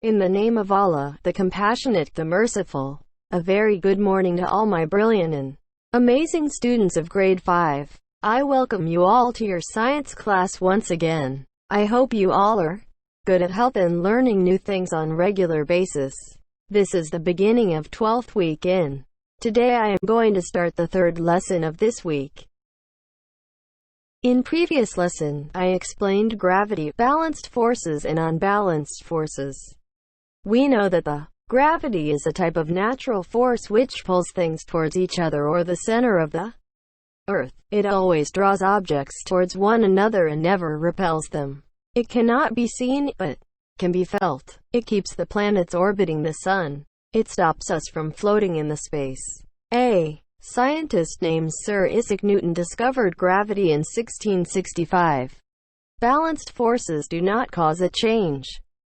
In the name of Allah, the Compassionate, the Merciful. A very good morning to all my brilliant and amazing students of grade 5. I welcome you all to your science class once again. I hope you all are good at health and learning new things on regular basis. This is the beginning of 12th week in. Today I am going to start the third lesson of this week. In previous lesson, I explained gravity, balanced forces and unbalanced forces. We know that the gravity is a type of natural force which pulls things towards each other or the center of the Earth. It always draws objects towards one another and never repels them. It cannot be seen, but can be felt. It keeps the planets orbiting the sun. It stops us from floating in the space. A scientist named Sir Isaac Newton discovered gravity in 1665. Balanced forces do not cause a change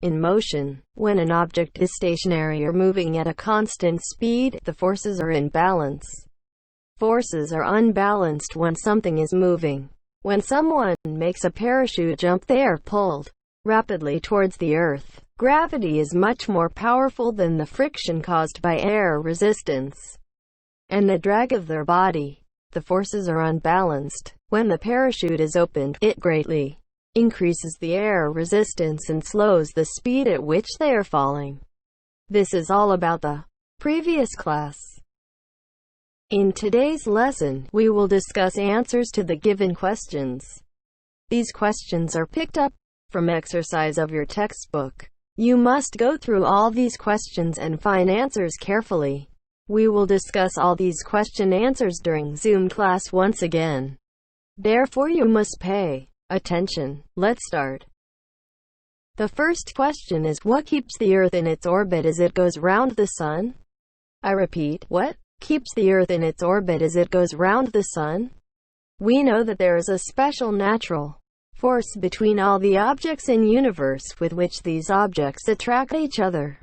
in motion. When an object is stationary or moving at a constant speed, the forces are in balance. Forces are unbalanced when something is moving. When someone makes a parachute jump, they are pulled rapidly towards the Earth. Gravity is much more powerful than the friction caused by air resistance and the drag of their body. The forces are unbalanced. When the parachute is opened, it greatly increases the air resistance and slows the speed at which they are falling. This is all about the previous class. In today's lesson, we will discuss answers to the given questions. These questions are picked up from exercise of your textbook. You must go through all these questions and find answers carefully. We will discuss all these question answers during Zoom class once again. Therefore you must pay attention. Let's start. The first question is, what keeps the Earth in its orbit as it goes round the Sun? I repeat, what keeps the Earth in its orbit as it goes round the Sun? We know that there is a special natural force between all the objects in the universe with which these objects attract each other.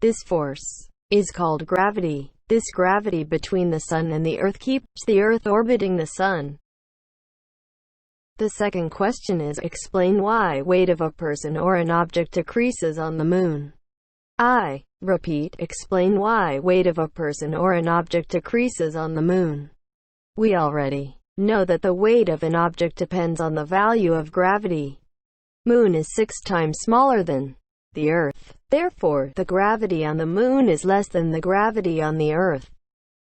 This force is called gravity. This gravity between the Sun and the Earth keeps the Earth orbiting the Sun. The second question is, explain why weight of a person or an object decreases on the Moon. I repeat, explain why weight of a person or an object decreases on the Moon. We already know that the weight of an object depends on the value of gravity. Moon is 6 times smaller than the Earth. Therefore, the gravity on the Moon is less than the gravity on the Earth.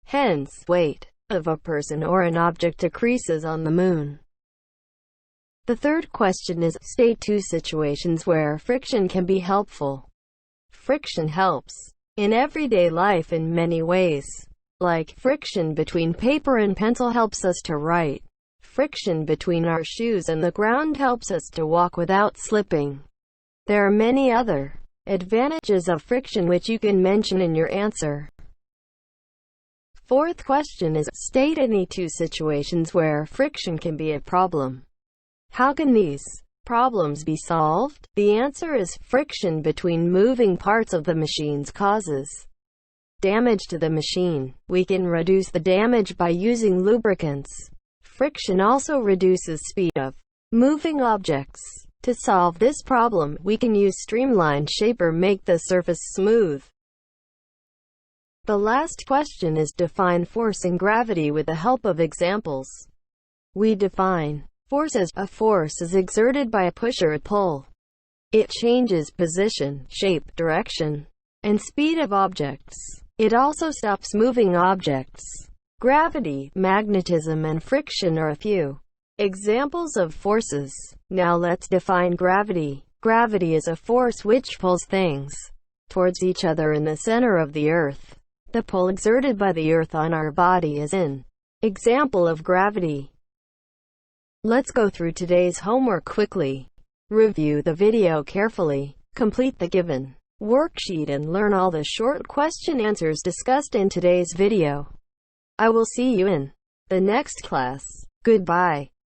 Hence, weight of a person or an object decreases on the Moon. The third question is, state 2 situations where friction can be helpful. Friction helps in everyday life in many ways. Like, friction between paper and pencil helps us to write. Friction between our shoes and the ground helps us to walk without slipping. There are many other advantages of friction which you can mention in your answer. Fourth question is, state any 2 situations where friction can be a problem. How can these problems be solved? The answer is, friction between moving parts of the machines causes damage to the machine. We can reduce the damage by using lubricants. Friction also reduces speed of moving objects. To solve this problem, we can use streamlined shape or make the surface smooth. The last question is, define force and gravity with the help of examples. We define force as, a force is exerted by a push or a pull. It changes position, shape, direction, and speed of objects. It also stops moving objects. Gravity, magnetism and friction are a few examples of forces. Now let's define gravity. Gravity is a force which pulls things towards each other in the center of the Earth. The pull exerted by the Earth on our body is an example of gravity. Let's go through today's homework quickly. Review the video carefully. Complete the given worksheet and learn all the short question answers discussed in today's video. I will see you in the next class. Goodbye.